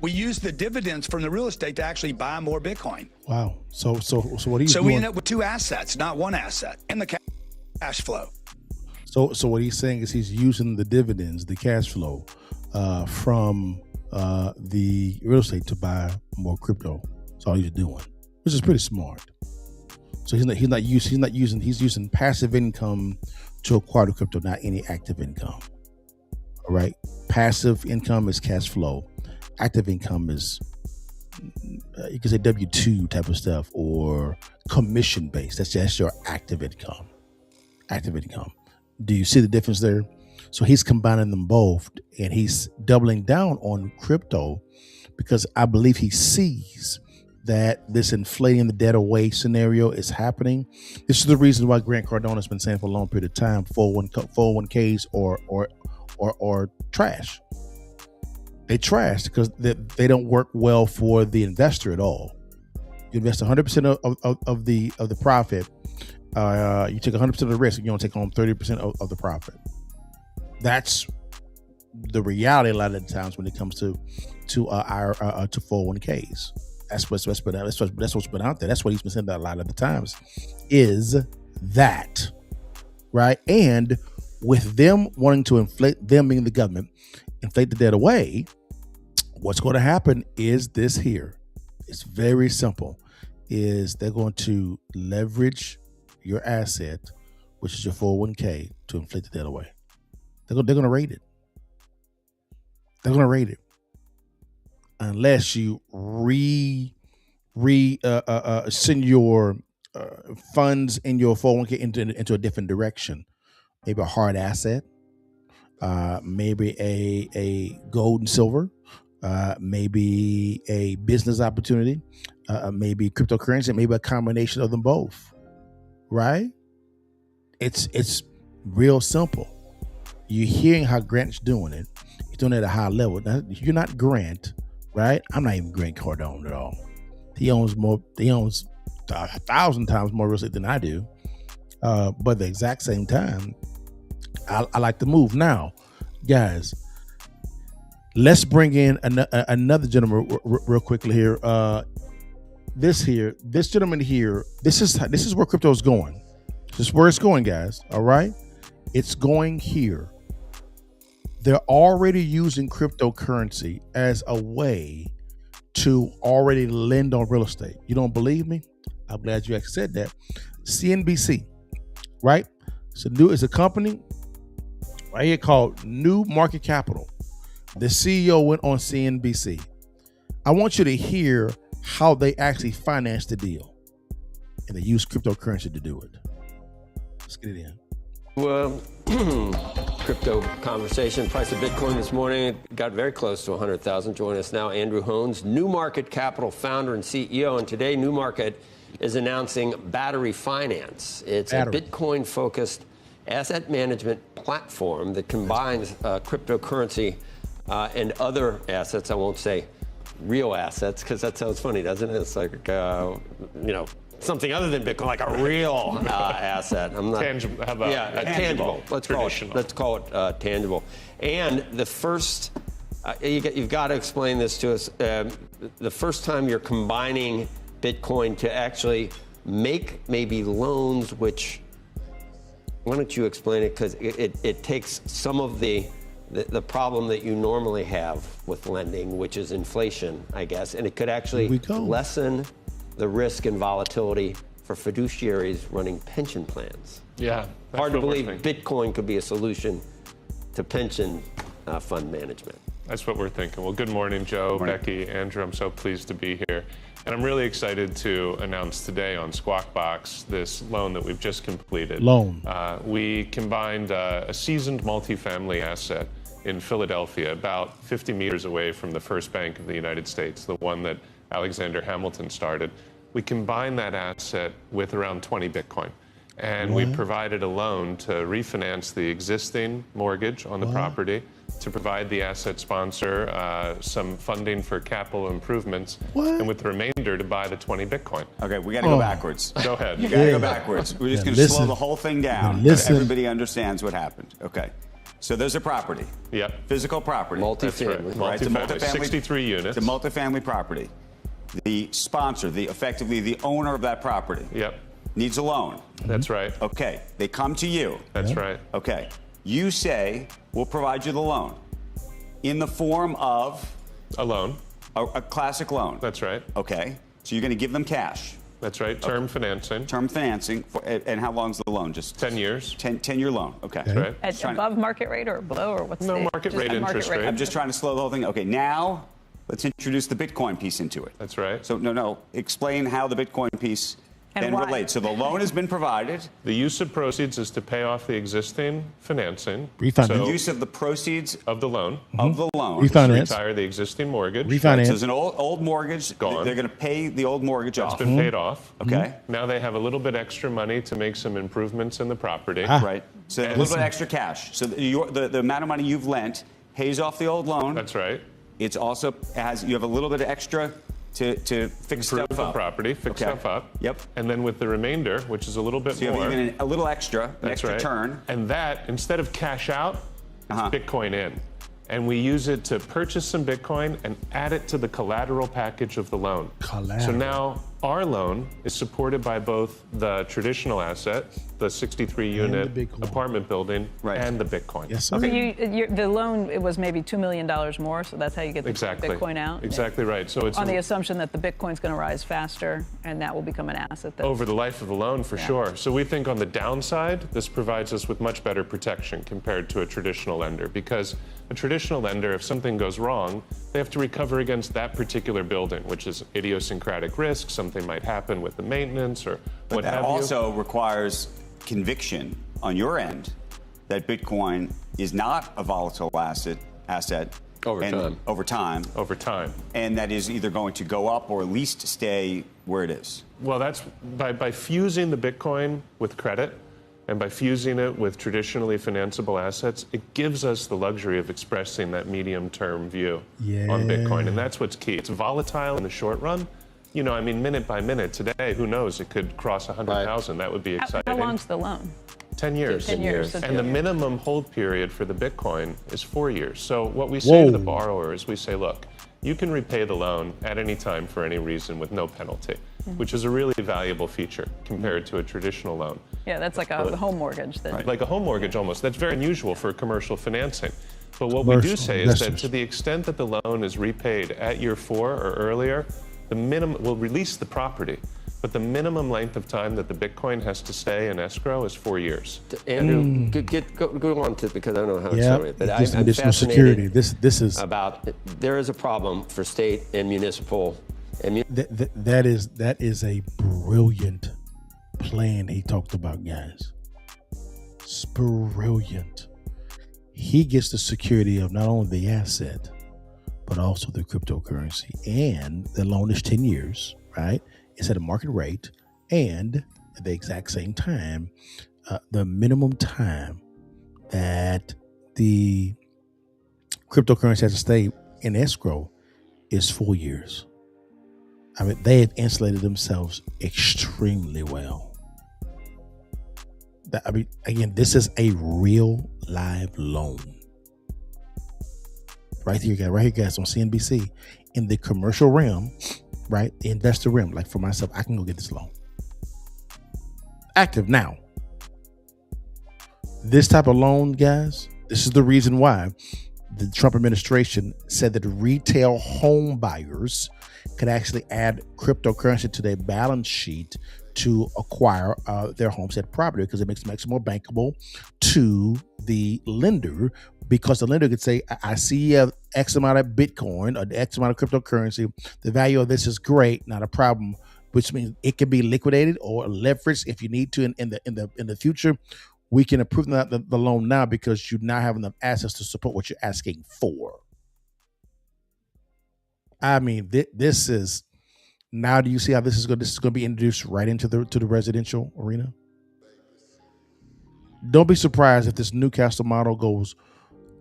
use the dividends from the real estate to actually buy more Bitcoin. Wow. So what he's doing? We end up with two assets, not one asset, and the cash flow. So what he's saying is he's using the dividends, the cash flow, from the real estate to buy more crypto. That's all he's doing, which is pretty smart. So he's using passive income to acquire the crypto, not any active income. All right. Passive income is cash flow. Active income is, you can say W-2 type of stuff or commission based. That's your active income. Active income. Do you see the difference there? So he's combining them both, and he's doubling down on crypto because I believe he sees that this inflating the debt away scenario is happening. This is the reason why Grant Cardone has been saying for a long period of time, 401ks or trash. They trash because they don't work well for the investor at all. You invest 100% of the profit. You take 100% of the risk, and you don't take home 30% of the profit. That's the reality a lot of the times when it comes to 401ks. That's what's been out there. That's what he's been saying a lot of the times, is that, right? And with them wanting to inflate, them being the government, inflate the debt away, what's going to happen is this here. It's very simple. Is they're going to leverage your asset, which is your 401k, to inflate the debt away. They're going to rate it. They're going to rate it unless you send your funds in your 401k into a different direction. Maybe a hard asset, maybe a gold and silver, maybe a business opportunity, maybe cryptocurrency, maybe a combination of them both. Right? It's real simple. You're hearing how Grant's doing it. He's doing it at a high level. Now, you're not Grant, right? I'm not even Grant Cardone at all. He owns 1,000 times more real estate than I do. But at the exact same time, I like to move. Now, guys, let's bring in another gentleman real quickly here. This gentleman here, this is where crypto is going. This is where it's going, guys. All right. It's going here. They're already using cryptocurrency as a way to already lend on real estate. You don't believe me? I'm glad you actually said that. CNBC, right? It's a company right here called New Market Capital. The CEO went on CNBC. I want you to hear how they actually financed the deal. And they used cryptocurrency to do it. Let's get it in. Crypto conversation. Price of Bitcoin this morning got very close to 100,000. Join us now, Andrew Hones, New Market Capital founder and CEO. And today, New Market is announcing Battery Finance. It's a Bitcoin-focused asset management platform that combines cryptocurrency and other assets. I won't say real assets because that sounds funny, doesn't it? It's like, something other than Bitcoin, like a real asset. I'm not tangible. How about tangible? Let's call it tangible. And the first, you've got to explain this to us. The first time you're combining Bitcoin to actually make maybe loans, which, why don't you explain it? Because it takes some of the problem that you normally have with lending, which is inflation, I guess, and it could actually lessen the risk and volatility for fiduciaries running pension plans. Yeah. Hard to believe Bitcoin could be a solution to pension fund management. That's what we're thinking. Well, good morning, Joe, Becky, Andrew. I'm so pleased to be here. And I'm really excited to announce today on Squawk Box this loan that we've just completed. We combined a seasoned multifamily asset in Philadelphia, about 50 meters away from the First Bank of the United States, the one that Alexander Hamilton started. We combined that asset with around 20 Bitcoin. And we provided a loan to refinance the existing mortgage on the property, to provide the asset sponsor some funding for capital improvements, and with the remainder to buy the 20 Bitcoin. Okay, we got to go backwards. Go ahead. You got to go backwards. We're just going to slow the whole thing down so everybody understands what happened. Okay. So there's a property. Yep. Physical property. Multifamily. Right. It's a multifamily, 63 units. It's a multifamily property. The sponsor, effectively the owner of that property. Yep. Needs a loan. That's right. Okay. They come to you. That's right. Okay. You say, we'll provide you the loan in the form of a loan. A classic loan. That's right. Okay. So you're going to give them cash. That's right. Term financing. Term financing. And how long's the loan? Just 10 years. 10-year loan. Okay. That's right. At above market rate or below, or what's no market rate interest rate? I'm just trying to slow the whole thing. Okay. Now let's introduce the Bitcoin piece into it. That's right. So no. Explain how the Bitcoin piece then relates. So the loan has been provided. The use of proceeds is to pay off the existing financing. So the use of the proceeds of the loan. Of the loan. Refinance. Retire the existing mortgage. Refinance. Right, so there's an old mortgage. Gone. They're going to pay the old mortgage off. It's been paid off. Okay. Now they have a little bit extra money to make some improvements in the property. Right. So a little bit extra cash. So the amount of money you've lent pays off the old loan. That's right. It's also you have a little bit of extra to fix Improve stuff the up. property, fix stuff up. Yep. And then with the remainder, which is a little bit So you more. have even a little extra, an extra right. turn. And that, instead of cash out, it's Bitcoin in. And we use it to purchase some Bitcoin and add it to the collateral package of the loan. So now our loan is supported by both the traditional asset, the 63-unit apartment building, and the Bitcoin. Yes, sir. Okay. The loan, it was maybe $2 million more, so that's how you get the Bitcoin out? Exactly right. So it's on the assumption that the Bitcoin's going to rise faster, and that will become an asset. Over the life of the loan, for sure. So we think on the downside, this provides us with much better protection compared to a traditional lender, because a traditional lender, if something goes wrong, they have to recover against that particular building, which is idiosyncratic risk. Something might happen with the maintenance or what have you. But that also requires conviction on your end that Bitcoin is not a volatile asset over time, and that is either going to go up or at least stay where it is. Well, that's by fusing the Bitcoin with credit and by fusing it with traditionally financeable assets, it gives us the luxury of expressing that medium-term view on Bitcoin, and that's what's key. It's volatile in the short run. You know, I mean, minute by minute today, who knows? It could cross 100,000. That would be exciting. How long's the loan? 10 years. 10 years. And the minimum hold period for the Bitcoin is 4 years. So what we say to the borrower is we say, look, you can repay the loan at any time for any reason with no penalty, which is a really valuable feature compared to a traditional loan. Yeah, that's like a home mortgage. Like a home mortgage almost. That's very unusual for commercial financing. But what we do say is that to the extent that the loan is repaid at year 4 or earlier, the minimum will release the property. But the minimum length of time that the Bitcoin has to stay in escrow is 4 years. Andrew, go on to, because I don't know how to explain it. But just I'm additional fascinated security. This is about, there is a problem for state and municipal. That is a brilliant plan he talked about, guys. It's brilliant. He gets the security of not only the asset, but also the cryptocurrency. And the loan is 10 years, right? It's at a market rate. And at the exact same time, the minimum time that the cryptocurrency has to stay in escrow is 4 years. I mean, they have insulated themselves extremely well. I mean, again, this is a real live loan. Right here, guys, on CNBC. In the commercial realm, right? The investor rim, like for myself, I can go get this loan. Active now. This type of loan, guys, this is the reason why the Trump administration said that retail home buyers could actually add cryptocurrency to their balance sheet to acquire their homestead property, because it makes it more bankable to the lender, because the lender could say, I see you have X amount of Bitcoin or X amount of cryptocurrency. The value of this is great, not a problem, which means it can be liquidated or leveraged if you need to in the future. We can approve the loan now because you now have enough assets to support what you're asking for. I mean, this is, now do you see how this is going to be introduced right into the residential arena? Don't be surprised if this Newcastle model goes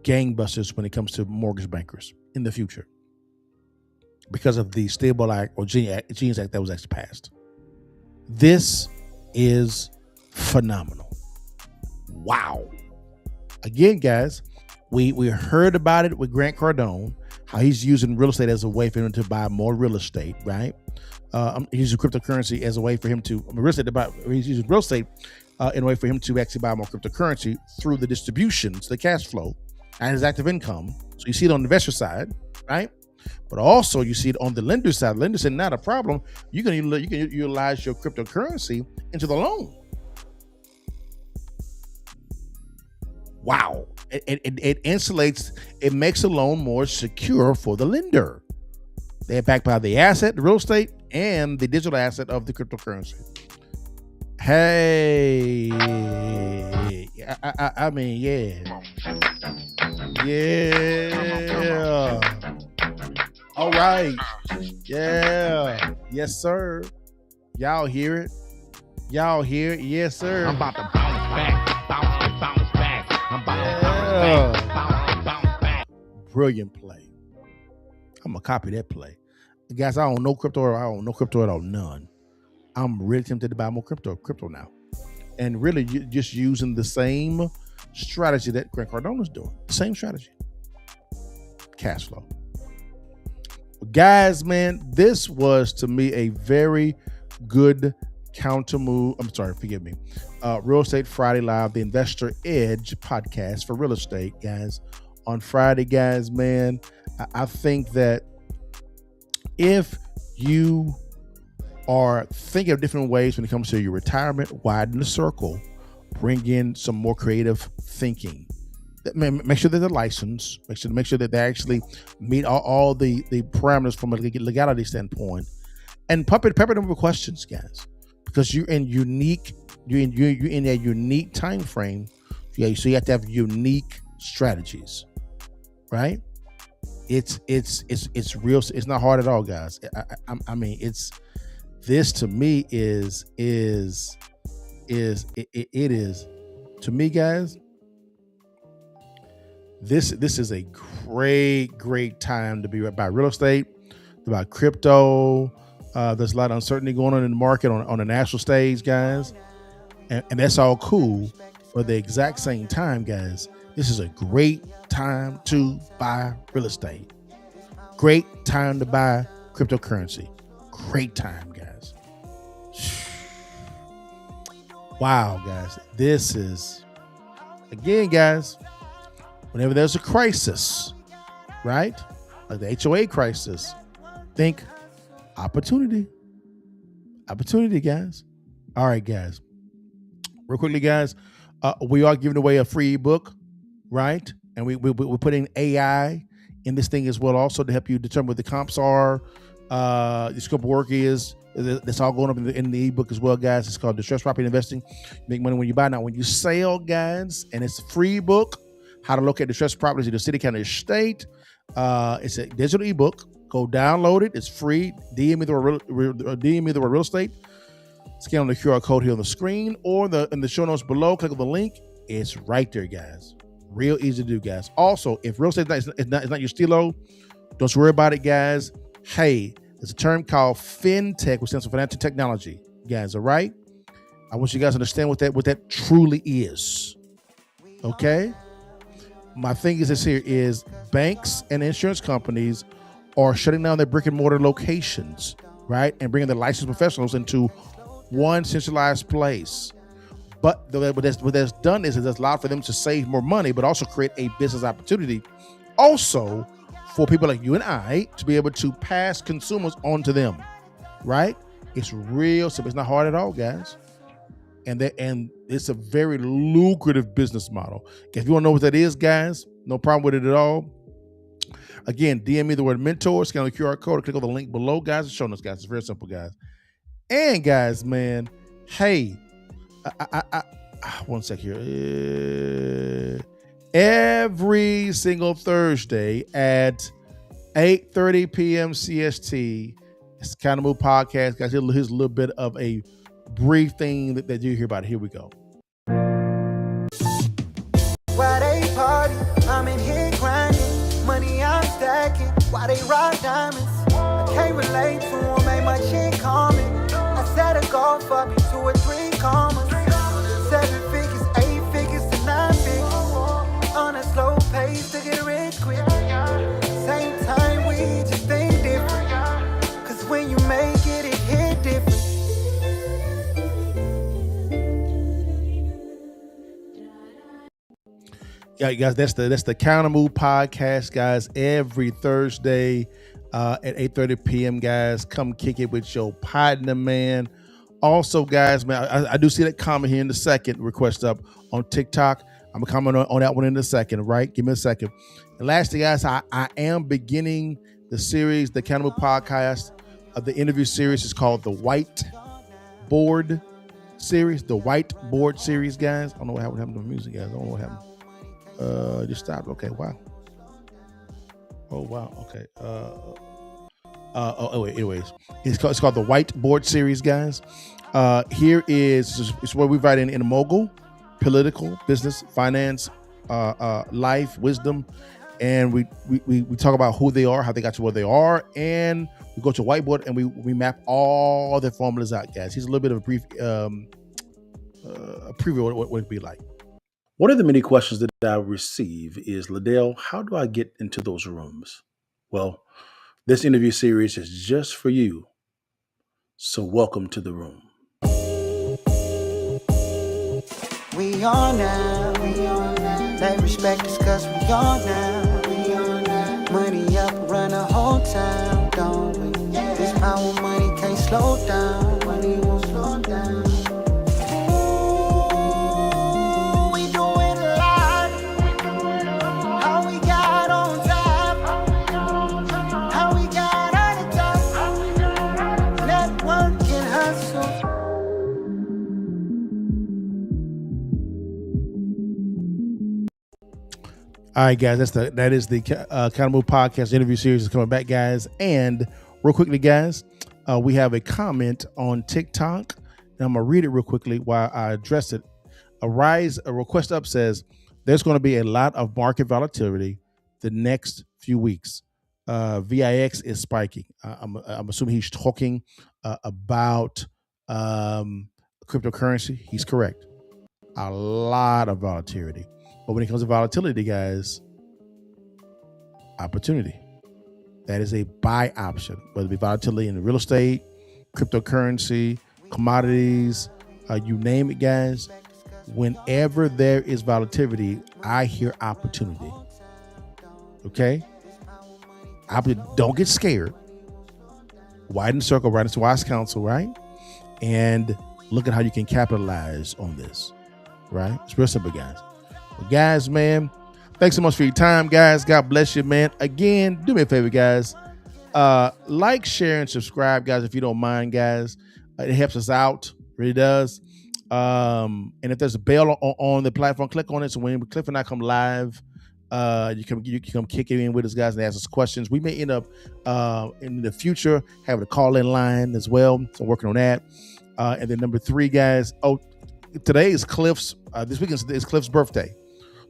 gangbusters when it comes to mortgage bankers in the future, because of the Stable Act or Genius Act that was actually passed. This is phenomenal. Wow. Again, guys, we heard about it with Grant Cardone, how he's using real estate as a way for him to buy more real estate, right? He's using cryptocurrency as a way for him to, he's using real estate in a way for him to actually buy more cryptocurrency through the distributions, the cash flow, and his active income. So you see it on the investor side, right? But also you see it on the lender side. The lender said, not a problem. You can utilize your cryptocurrency into the loan. Wow. It insulates, it makes the loan more secure for the lender. They're backed by the asset, the real estate, and the digital asset of the cryptocurrency. Hey, I mean, yeah. Yeah. All right. Yeah. Yes, sir. Y'all hear it? Y'all hear it? Yes, sir. I'm about to bounce back. Bounce back. I'm about to bounce back. Brilliant play. I'm going to copy that play. Guys, I don't know crypto. I don't know crypto at all. None. I'm really tempted to buy more crypto now. And really just using the same strategy that Grant Cardone is doing. The same strategy. Cash flow. Guys, man, this was to me a very good counter move. I'm sorry, forgive me. Real Estate Friday Live, the Investor Edge podcast for real estate, guys. On Friday, guys, man, I think that if you are thinking of different ways when it comes to your retirement, widen the circle, bring in some more creative thinking. Make sure that they're licensed. Make sure that they actually meet all the parameters from a legality standpoint, and pepper them with questions, guys, because you're in a unique time frame. Yeah, so you have to have unique strategies, right? It's real. It's not hard at all, guys. I mean, it's, this to me is to me, guys. This is a great time to be about real estate, about crypto. There's a lot of uncertainty going on in the market on the national stage, guys, and that's all cool. For the exact same time, guys, this is a great time to buy real estate. Great time to buy cryptocurrency. Great time, guys. Wow, guys. This is, again, guys, whenever there's a crisis, right? Like the HOA crisis, think opportunity. Opportunity, guys. All right, guys. Real quickly, guys, we are giving away a free ebook, right? And we're putting AI in this thing as well, also to help you determine what the comps are, the scope of work is. That's all going up in the ebook as well, guys. It's called Distressed Property Investing. Make money when you buy. Now, when you sell, guys, and it's a free book, how to locate distressed properties in the city, county, or state. It's a digital ebook. Go download it. It's free. DM either a real estate. Scan on the QR code here on the screen or in the show notes below. Click on the link. It's right there, guys. Real easy to do, guys. Also, if real estate is not your stilo, don't worry about it, guys. Hey, there's a term called fintech, which stands for financial technology, guys. All right. I want you guys to understand what that truly is. Okay. My thing is this here is banks and insurance companies are shutting down their brick and mortar locations right? And bringing the licensed professionals into one centralized place. But what that's done is it has allowed for them to save more money, but also create a business opportunity. Also, for people like you and I to be able to pass consumers on to them, right? It's real simple. It's not hard at all, guys. And it's a very lucrative business model. If you want to know what that is, guys, no problem with it at all. Again, DM me the word mentor, scan the QR code, or click on the link below, guys. It's showing us, guys. It's very simple, guys. And guys, man, hey, I one sec here. Every single Thursday at 8:30 p.m. CST, it's Kind of Move Podcast, guys. Here's a little bit of a brief thing that you hear about. Here we go. Why they party? I'm in here grinding. Money I'm stacking. Why they rock diamonds? I can't relate to them. Ain't my shit coming. I set a goal for me 2 or 3 commas. 7 figures, 8 figures to 9 figures. On a slow pace to get rich quick. Same time we just think different. Cause when you make it, it hit different. Yeah, guys, that's the Counter Move Podcast, guys. Every Thursday at 8:30 p.m., guys. Come kick it with your partner, man. Also, guys, man, I do see that comment here in the second request up on TikTok. I'm gonna comment on that one in a second, right? Give me a second. And lastly, guys, I am beginning the series, the Counter Move Podcast. The interview series is called the Whiteboard series. The Whiteboard series, guys. I don't know what happened to the music, guys. I don't know what happened. Just stopped. Okay, wow. Oh, wow. Okay. Anyways, it's called the Whiteboard series, guys. Here is where we write in mogul, political, business, finance, life, wisdom, and we talk about who they are, how they got to where they are, and we go to whiteboard and we map all the formulas out, guys. Here's a little bit of a brief a preview of what it'd be like. One of the many questions that I receive is, Liddell, how do I get into those rooms? Well, this interview series is just for you. So welcome to the room. We on now. They respect us cause we on now. Money up, run the whole time, don't we? This power money can't slow down. Money won't slow down. All right, guys, that is the Kind of Move Podcast interview series is coming back, guys. And real quickly, guys, we have a comment on TikTok, and I'm gonna read it real quickly while I address it. A request up says there's going to be a lot of market volatility the next few weeks. VIX is spiking. I'm assuming he's talking about cryptocurrency. He's correct. A lot of volatility. But when it comes to volatility, guys, opportunity. That is a buy option, whether it be volatility in real estate, cryptocurrency, commodities, you name it, guys. Whenever there is volatility, I hear opportunity. Okay? Don't get scared. Widen the circle, write into wise counsel, right? And look at how you can capitalize on this, right? It's real simple, guys. But guys, man, thanks so much for your time, guys. God bless you, man. Again, do me a favor, guys. Like, share, and subscribe, guys, if you don't mind, guys. It helps us out. Really does. And if there's a bell on the platform, click on it. So when Cliff and I come live, you can come kick it in with us, guys, and ask us questions. We may end up in the future having a call-in line as well. So I'm working on that. And then number 3, guys. Today is Cliff's. This weekend is Cliff's birthday.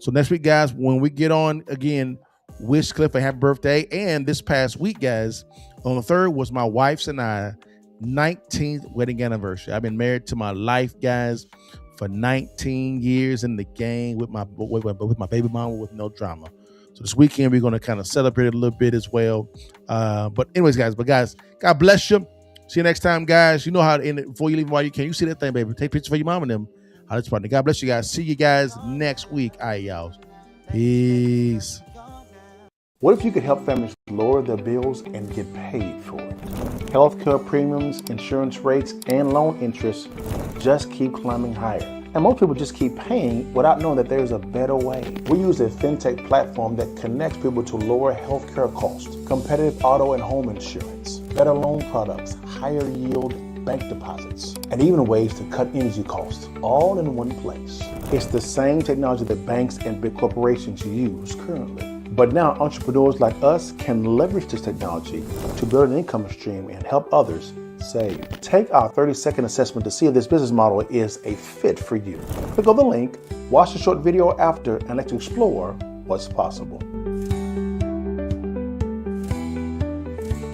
So next week, guys, when we get on again, wish Cliff a happy birthday. And this past week, guys, on the 3rd was my wife's and I 19th wedding anniversary. I've been married to my life, guys, for 19 years in the game with my baby mama with no drama. So this weekend we're going to kind of celebrate it a little bit as well. But anyways, guys, God bless you. See you next time, guys. You know how to end it. Before you leave, while you can, you see that thing, baby. Take pictures for your mom and them. Holla at your partner. God bless you guys. See you guys next week. All right, y'all. Peace. What if you could help families lower their bills and get paid for it? Healthcare premiums, insurance rates, and loan interest just keep climbing higher. And most people just keep paying without knowing that there's a better way. We use a fintech platform that connects people to lower healthcare costs, competitive auto and home insurance, better loan products, higher yield bank deposits, and even ways to cut energy costs, all in one place. It's the same technology that banks and big corporations use currently. But now entrepreneurs like us can leverage this technology to build an income stream and help others save. Take our 30-second assessment to see if this business model is a fit for you. Click on the link, watch the short video after, and let's explore what's possible.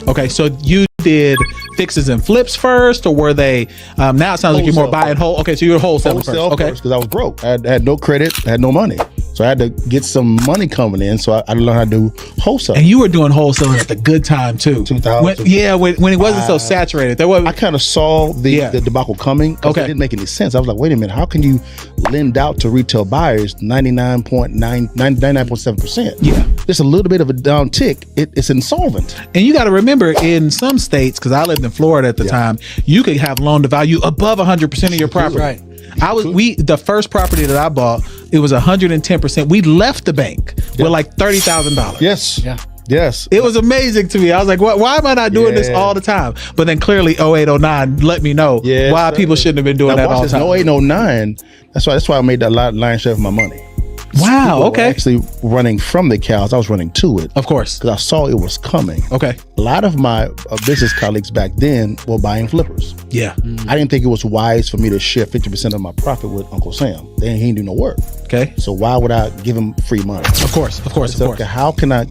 Okay, so you did fixes and flips first, or were they? Now it sounds like you're more buy and hold. Okay, so you're wholesaling first. Okay, because I was broke. I had no credit, I had no money. So I had to get some money coming in. So I learned how to do wholesale. And you were doing wholesaling at the good time too. 2000. When it wasn't so saturated. I kind of saw the debacle coming. Okay. It didn't make any sense. I was like, wait a minute, how can you lend out to retail buyers 99.7%? Yeah. Just a little bit of a down tick, it's insolvent. And you got to remember, in some states, because I lived in Florida at the time, you could have loan to value above 100% of your property. Right. The first property that I bought, it was 110%. We left the bank with like $30,000. Yes. Yeah. Yes. It was amazing to me. I was like, why am I not doing this all the time? But then clearly 08, 09 let me know why people shouldn't have been doing that all the time. 08, 09, that's why I made that lion's share of my money. Wow, okay. Actually running from the cows, I was running to it. Of course. Because I saw it was coming. Okay. A lot of my business colleagues back then were buying flippers. Yeah. I didn't think it was wise for me to share 50% of my profit with Uncle Sam. He didn't do no work. Okay. So why would I give him free money? Of course. Okay, how can I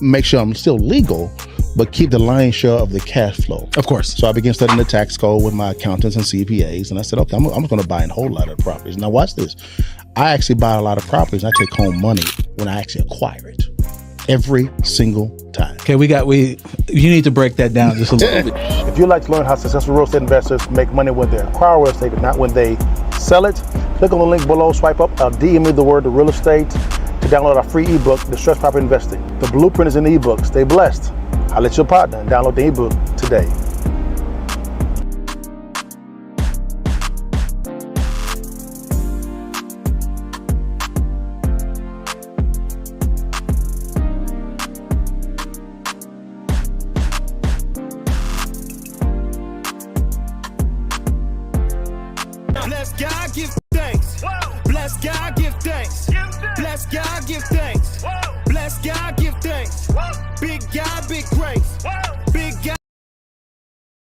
make sure I'm still legal, but keep the lion's share of the cash flow? Of course. So I began studying the tax code with my accountants and CPAs, and I said, okay, I'm going to buy a whole lot of properties. Now watch this. I actually buy a lot of properties. And I take home money when I actually acquire it every single time. Okay, you need to break that down just a little bit. If you'd like to learn how successful real estate investors make money when they acquire real estate and not when they sell it, click on the link below, swipe up, DM me the word real estate to download our free ebook, Distressed Property Investing. The blueprint is in the ebook. Stay blessed. I'll let your partner and download the ebook today.